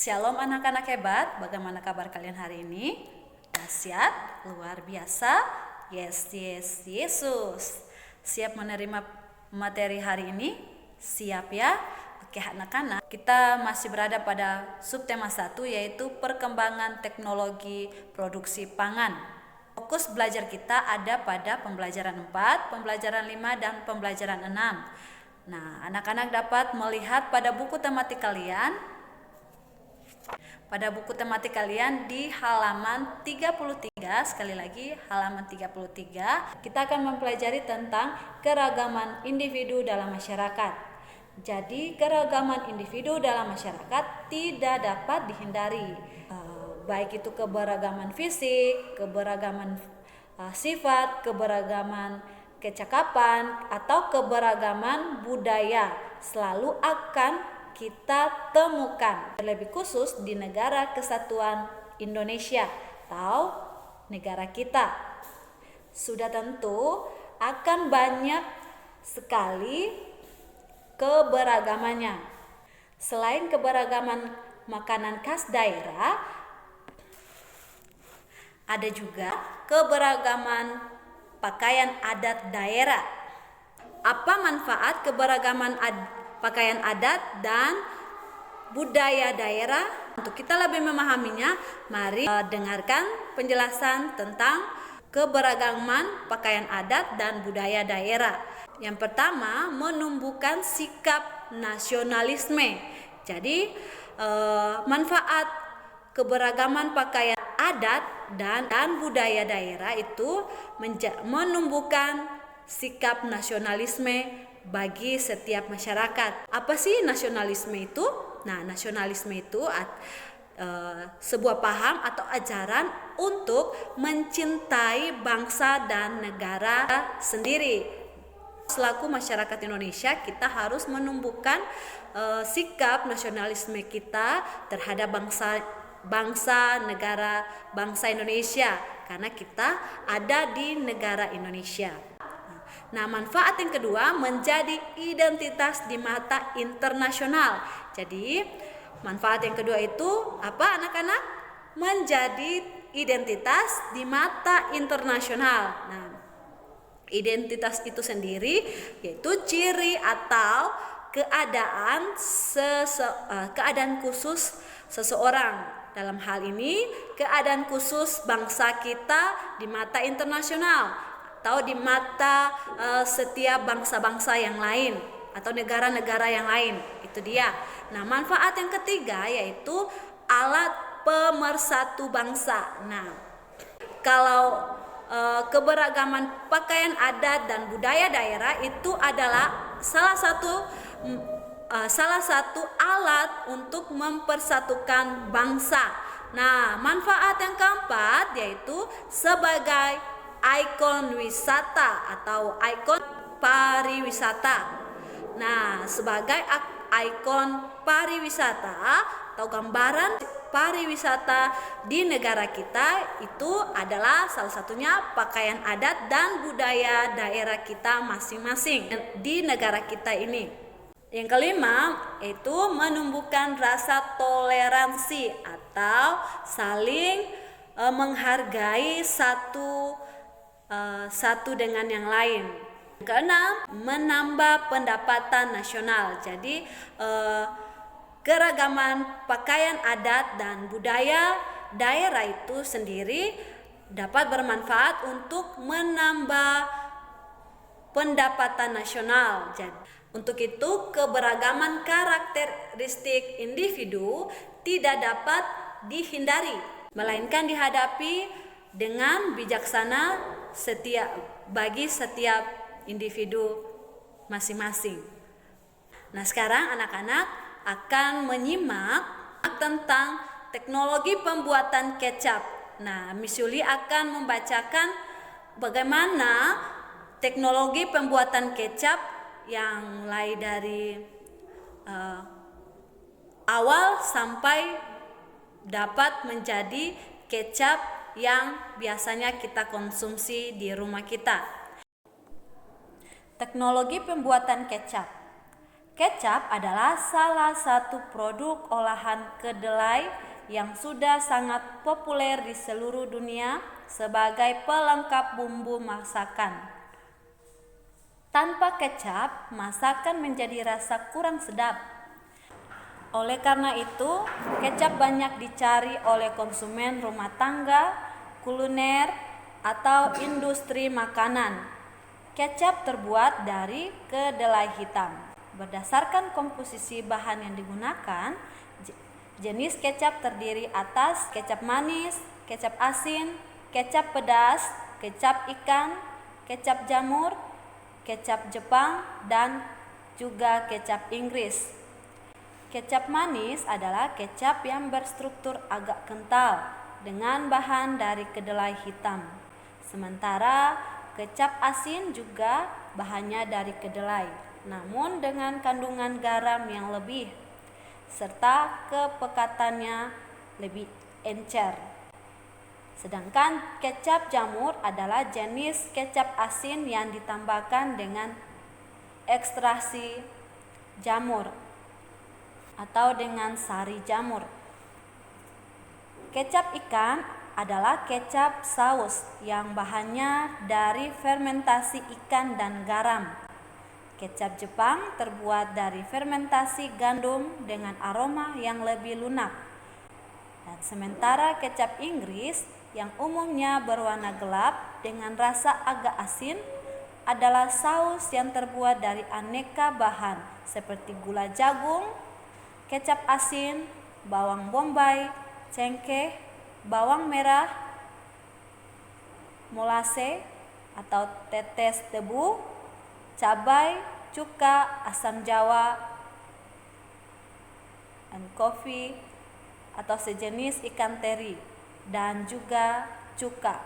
Shalom anak-anak hebat, bagaimana kabar kalian hari ini? Dahsyat, luar biasa. Yes, Yesus. Siap menerima materi hari ini? Siap ya? Oke anak-anak, kita masih berada pada subtema 1 yaitu perkembangan teknologi produksi pangan. Fokus belajar kita ada pada pembelajaran 4, pembelajaran 5, dan pembelajaran 6. Nah, anak-anak dapat melihat pada buku tematik kalian di halaman 33, sekali lagi halaman 33, kita akan mempelajari tentang keragaman individu dalam masyarakat. Jadi keragaman individu dalam masyarakat tidak dapat dihindari, baik itu keberagaman fisik, keberagaman sifat, keberagaman kecakapan, atau keberagaman budaya selalu akan kita temukan, terlebih khusus di negara kesatuan Indonesia atau negara kita. Sudah tentu akan banyak sekali keberagamannya. Selain keberagaman makanan khas daerah, ada juga keberagaman pakaian adat daerah. Apa manfaat keberagaman pakaian adat dan budaya daerah? Untuk kita lebih memahaminya, mari dengarkan penjelasan tentang keberagaman pakaian adat dan budaya daerah. Yang pertama, menumbuhkan sikap nasionalisme. Jadi manfaat keberagaman pakaian adat dan budaya daerah itu menumbuhkan sikap nasionalisme bagi setiap masyarakat. Apa sih nasionalisme itu? Nah, nasionalisme itu sebuah paham atau ajaran untuk mencintai bangsa dan negara sendiri. Selaku masyarakat Indonesia, kita harus menumbuhkan sikap nasionalisme kita terhadap bangsa Indonesia, karena kita ada di negara Indonesia. Nah, manfaat yang kedua, menjadi identitas di mata internasional. Jadi, manfaat yang kedua itu apa anak-anak? Menjadi identitas di mata internasional. Nah, identitas itu sendiri yaitu ciri atau keadaan khusus seseorang. Dalam hal ini, keadaan khusus bangsa kita di mata internasional atau di mata setiap bangsa-bangsa yang lain atau negara-negara yang lain. Itu dia. Nah, manfaat yang ketiga yaitu alat pemersatu bangsa. Nah, kalau keberagaman pakaian adat dan budaya daerah itu adalah salah satu alat untuk mempersatukan bangsa. Nah, manfaat yang keempat yaitu sebagai ikon wisata atau ikon pariwisata. Nah, sebagai ikon pariwisata atau gambaran pariwisata di negara kita itu adalah salah satunya pakaian adat dan budaya daerah kita masing-masing di negara kita ini. Yang kelima itu menumbuhkan rasa toleransi atau saling menghargai satu dengan yang lain. Keenam, menambah pendapatan nasional. Jadi keragaman pakaian adat dan budaya daerah itu sendiri dapat bermanfaat untuk menambah pendapatan nasional. Jadi, untuk itu keberagaman karakteristik individu tidak dapat dihindari, melainkan dihadapi dengan bijaksana bagi setiap individu masing-masing. Nah, sekarang anak-anak akan menyimak tentang teknologi pembuatan kecap. Nah, Miss Yuli akan membacakan bagaimana teknologi pembuatan kecap yang mulai dari awal sampai dapat menjadi kecap yang biasanya kita konsumsi di rumah kita. Teknologi pembuatan kecap. Kecap adalah salah satu produk olahan kedelai yang sudah sangat populer di seluruh dunia sebagai pelengkap bumbu masakan. Tanpa kecap, masakan menjadi rasa kurang sedap. Oleh karena itu, kecap banyak dicari oleh konsumen rumah tangga, kuliner, atau industri makanan. Kecap terbuat dari kedelai hitam. Berdasarkan komposisi bahan yang digunakan, jenis kecap terdiri atas kecap manis, kecap asin, kecap pedas, kecap ikan, kecap jamur, kecap Jepang, dan juga kecap Inggris. Kecap manis adalah kecap yang berstruktur agak kental dengan bahan dari kedelai hitam. Sementara kecap asin juga bahannya dari kedelai, namun dengan kandungan garam yang lebih serta kepekatannya lebih encer. Sedangkan kecap jamur adalah jenis kecap asin yang ditambahkan dengan ekstraksi jamur atau dengan sari jamur. Kecap ikan adalah kecap saus yang bahannya dari fermentasi ikan dan garam. Kecap Jepang terbuat dari fermentasi gandum dengan aroma yang lebih lunak. Dan sementara kecap Inggris yang umumnya berwarna gelap dengan rasa agak asin adalah saus yang terbuat dari aneka bahan seperti gula jagung, kecap asin, bawang bombay, cengkeh, bawang merah, molase atau tetes tebu, cabai, cuka, asam jawa, dan coffee atau sejenis ikan teri, dan juga cuka.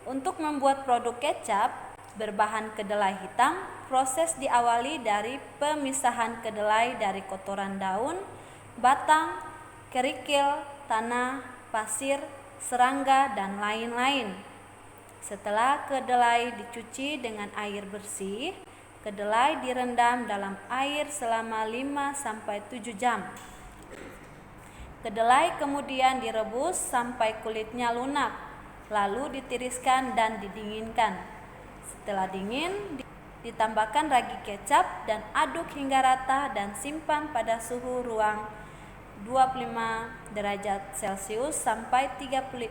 Untuk membuat produk kecap berbahan kedelai hitam, proses diawali dari pemisahan kedelai dari kotoran daun, batang, kerikil, tanah, pasir, serangga, dan lain-lain. Setelah kedelai dicuci dengan air bersih, kedelai direndam dalam air selama 5-7 jam. Kedelai kemudian direbus sampai kulitnya lunak, lalu ditiriskan dan didinginkan. Setelah dingin, ditambahkan ragi kecap dan aduk hingga rata dan simpan pada suhu ruang 25 derajat Celcius sampai 30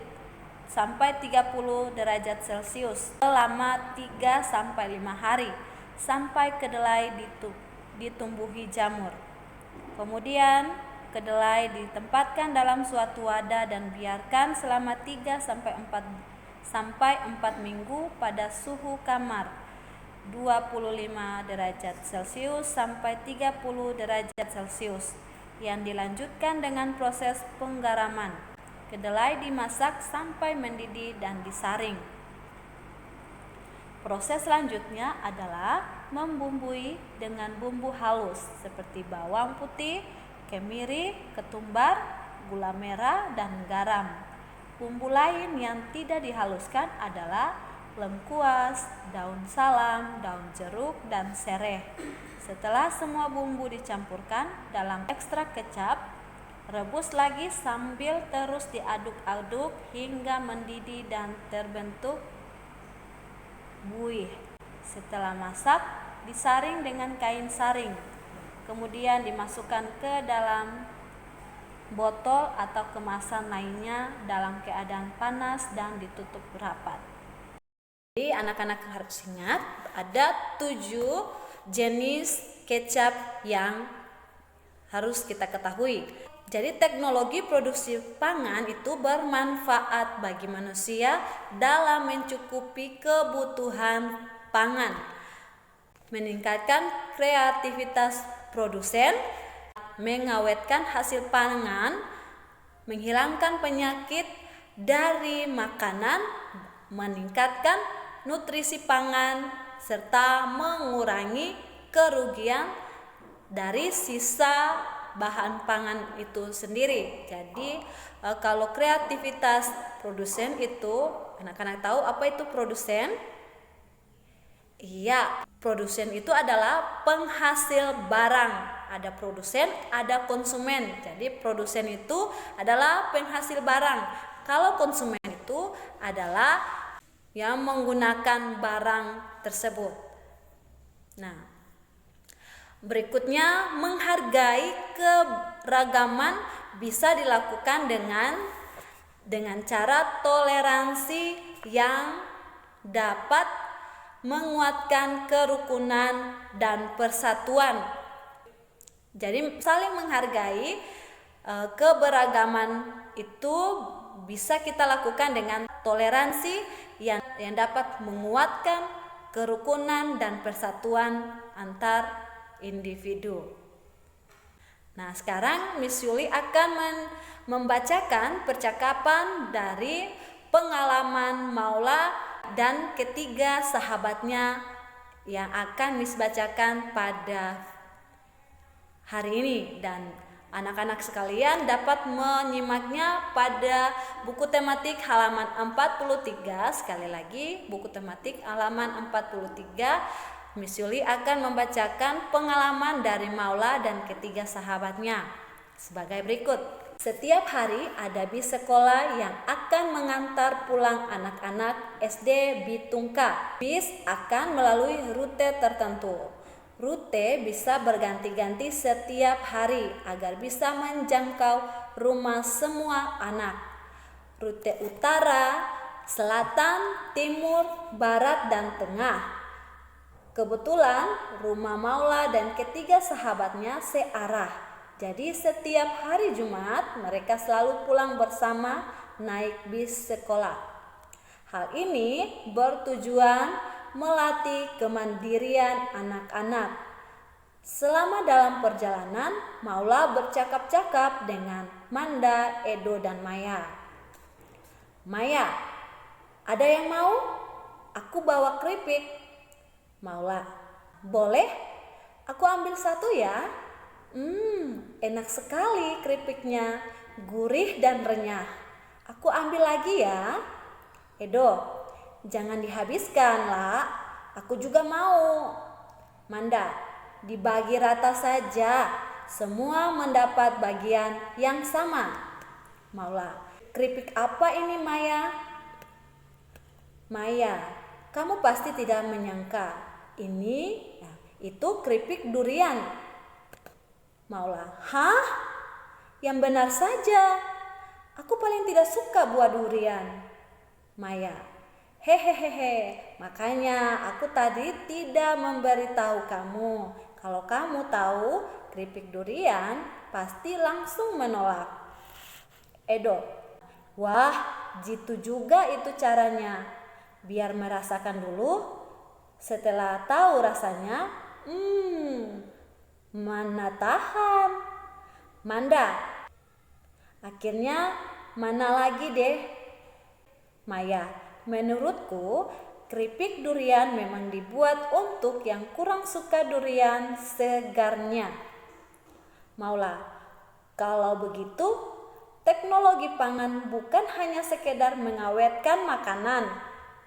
derajat Celcius selama 3-5 hari sampai kedelai ditumbuhi jamur. Kemudian kedelai ditempatkan dalam suatu wadah dan biarkan selama 3-4 minggu pada suhu kamar 25 derajat Celcius sampai 30 derajat Celcius, yang dilanjutkan dengan proses penggaraman. Kedelai dimasak sampai mendidih dan disaring. Proses selanjutnya adalah membumbui dengan bumbu halus seperti bawang putih, kemiri, ketumbar, gula merah, dan garam. Bumbu lain yang tidak dihaluskan adalah lengkuas, daun salam, daun jeruk, dan sereh. Setelah semua bumbu dicampurkan dalam ekstrak kecap, rebus lagi sambil terus diaduk-aduk hingga mendidih dan terbentuk buih. Setelah masak, disaring dengan kain saring. Kemudian dimasukkan ke dalam botol atau kemasan lainnya dalam keadaan panas dan ditutup rapat. Jadi anak-anak harus ingat ada 7 jenis kecap yang harus kita ketahui. Jadi teknologi produksi pangan itu bermanfaat bagi manusia dalam mencukupi kebutuhan pangan, meningkatkan kreativitas produsen, mengawetkan hasil pangan, menghilangkan penyakit dari makanan, meningkatkan nutrisi pangan, serta mengurangi kerugian dari sisa bahan pangan itu sendiri. Jadi kalau kreativitas produsen itu, anak-anak tahu apa itu produsen? Iya, produsen itu adalah penghasil barang. Ada produsen, ada konsumen. Jadi produsen itu adalah penghasil barang. Kalau konsumen itu adalah yang menggunakan barang tersebut. Nah, berikutnya, menghargai keragaman bisa dilakukan dengan cara toleransi yang dapat menguatkan kerukunan dan persatuan. Jadi saling menghargai keberagaman itu bisa kita lakukan dengan toleransi yang dapat menguatkan kerukunan dan persatuan antar individu. Nah, sekarang Miss Yuli akan membacakan percakapan dari pengalaman Maula dan ketiga sahabatnya yang akan Miss bacakan pada hari ini, dan anak-anak sekalian dapat menyimaknya pada buku tematik halaman 43. Sekali lagi, buku tematik halaman 43. Miss Yuli akan membacakan pengalaman dari Maula dan ketiga sahabatnya sebagai berikut. Setiap hari ada bis sekolah yang akan mengantar pulang anak-anak SD Bitungka. Bis akan melalui rute tertentu. Rute bisa berganti-ganti setiap hari agar bisa menjangkau rumah semua anak. Rute utara, selatan, timur, barat, dan tengah. Kebetulan rumah Maula dan ketiga sahabatnya searah. Jadi setiap hari Jumat mereka selalu pulang bersama naik bis sekolah. Hal ini bertujuan melatih kemandirian anak-anak. Selama dalam perjalanan, Maula bercakap-cakap dengan Manda, Edo, dan Maya. Maya, ada yang mau? Aku bawa keripik. Maula, boleh? Aku ambil satu ya. Enak sekali keripiknya, gurih dan renyah. Aku ambil lagi ya. Edo, jangan dihabiskan lah, aku juga mau. Manda, dibagi rata saja, semua mendapat bagian yang sama. Maula, keripik apa ini Maya? Maya, kamu pasti tidak menyangka itu keripik durian. Maula, hah? Yang benar saja. Aku paling tidak suka buah durian. Maya, hehehe, makanya aku tadi tidak memberitahu kamu. Kalau kamu tahu keripik durian, pasti langsung menolak. Edo, wah, jitu juga itu caranya. Biar merasakan dulu. Setelah tahu rasanya, mana tahan. Manda, akhirnya mana lagi deh. Maya, menurutku keripik durian memang dibuat untuk yang kurang suka durian segarnya. Maula, kalau begitu teknologi pangan bukan hanya sekedar mengawetkan makanan,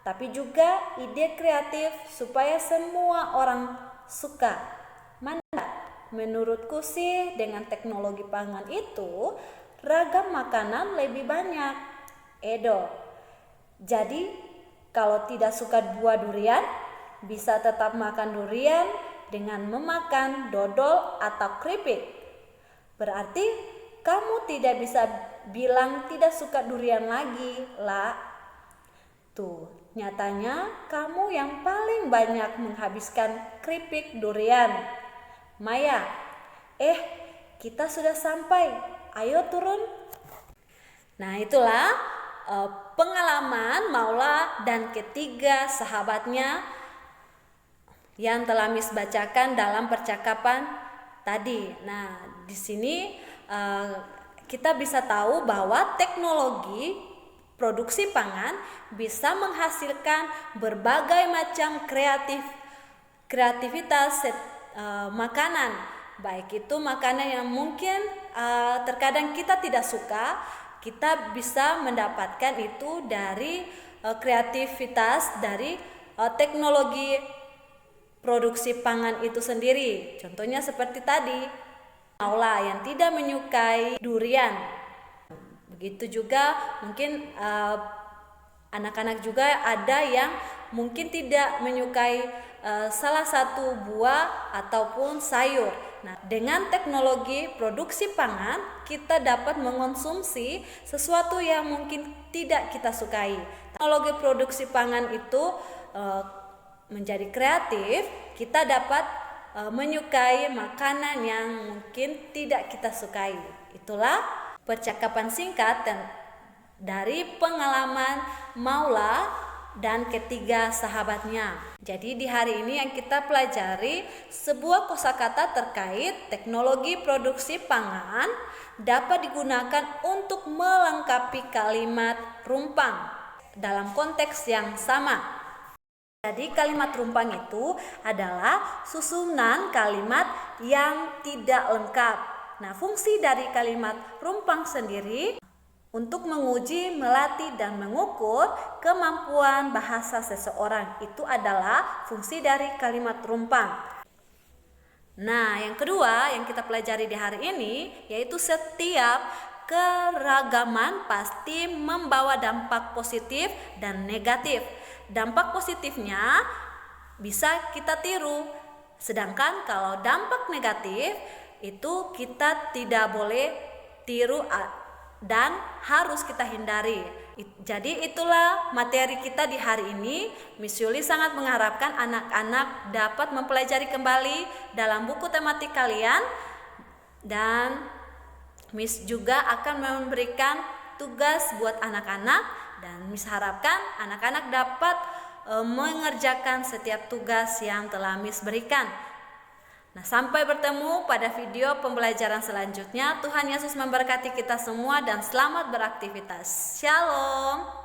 tapi juga ide kreatif supaya semua orang suka. Manda, menurutku sih dengan teknologi pangan itu ragam makanan lebih banyak. Edo, jadi kalau tidak suka buah durian, bisa tetap makan durian dengan memakan dodol atau keripik. Berarti kamu tidak bisa bilang tidak suka durian lagi, lah. Tuh, nyatanya kamu yang paling banyak menghabiskan keripik durian. Maya, kita sudah sampai. Ayo turun. Nah, itulah pengalaman Maula dan ketiga sahabatnya yang telah Miss bacakan dalam percakapan tadi. Nah, di sini kita bisa tahu bahwa teknologi produksi pangan bisa menghasilkan berbagai macam kreativitas makanan, baik itu makanan yang mungkin terkadang kita tidak suka, kita bisa mendapatkan itu dari kreativitas dari teknologi produksi pangan itu sendiri. Contohnya seperti tadi, Maula yang tidak menyukai durian. Begitu juga mungkin anak-anak juga ada yang mungkin tidak menyukai salah satu buah ataupun sayur. Nah, dengan teknologi produksi pangan, kita dapat mengonsumsi sesuatu yang mungkin tidak kita sukai. Teknologi produksi pangan itu menjadi kreatif, kita dapat menyukai makanan yang mungkin tidak kita sukai. Itulah percakapan singkat dari pengalaman Maula dan ketiga sahabatnya. Jadi di hari ini yang kita pelajari sebuah kosakata terkait teknologi produksi pangan dapat digunakan untuk melengkapi kalimat rumpang dalam konteks yang sama. Jadi kalimat rumpang itu adalah susunan kalimat yang tidak lengkap. Nah, fungsi dari kalimat rumpang sendiri untuk menguji, melatih, dan mengukur kemampuan bahasa seseorang. Itu adalah fungsi dari kalimat rumpang. Nah, yang kedua yang kita pelajari di hari ini yaitu setiap keragaman pasti membawa dampak positif dan negatif. Dampak positifnya bisa kita tiru, sedangkan kalau dampak negatif itu kita tidak boleh tiru dan harus kita hindari. Jadi itulah materi kita di hari ini. Miss Yuli sangat mengharapkan anak-anak dapat mempelajari kembali dalam buku tematik kalian, dan Miss juga akan memberikan tugas buat anak-anak, dan Miss harapkan anak-anak dapat mengerjakan setiap tugas yang telah Miss berikan. Nah, sampai bertemu pada video pembelajaran selanjutnya. Tuhan Yesus memberkati kita semua dan selamat beraktivitas. Shalom.